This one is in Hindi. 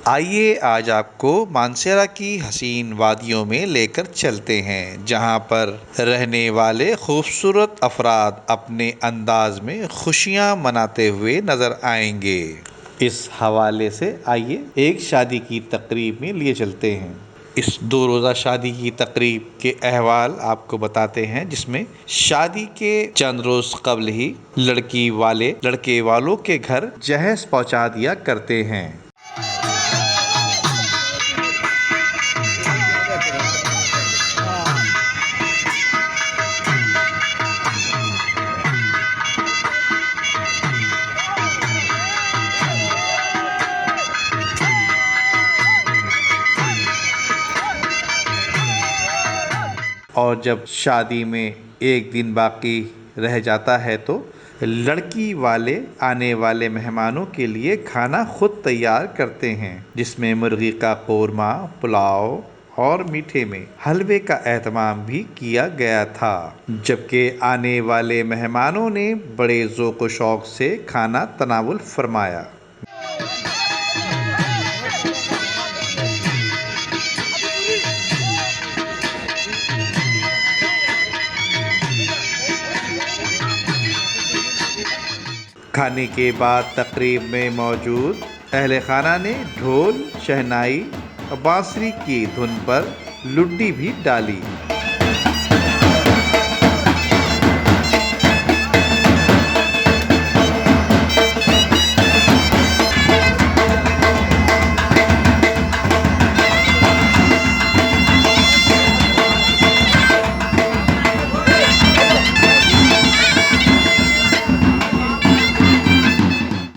आइए आज आपको मानसेरा की हसीन वादियों में लेकर चलते हैं, जहां पर रहने वाले खूबसूरत अफराद अपने अंदाज में खुशियां मनाते हुए नजर आएंगे। इस हवाले से आइए एक शादी की तकरीब में लिए चलते हैं। इस 2 रोज़ा शादी की तकरीब के अहवाल आपको बताते हैं, जिसमें शादी के चंद रोज कबल ही लड़की वाले लड़के वालों के घर जहेज पहुंचा दिया करते हैं। और जब शादी में एक दिन बाकी रह जाता है तो लड़की वाले आने वाले मेहमानों के लिए खाना खुद तैयार करते हैं, जिसमें मुर्गी का कोरमा, पुलाव और मीठे में हलवे का एहतमाम भी किया गया था। जबकि आने वाले मेहमानों ने बड़े ज़ौक़ शौक़ से खाना तनावुल फरमाया। खाने के बाद तकरीब में मौजूद अहले खाना ने ढोल, शहनाई और बांसुरी की धुन पर लुड्डी भी डाली।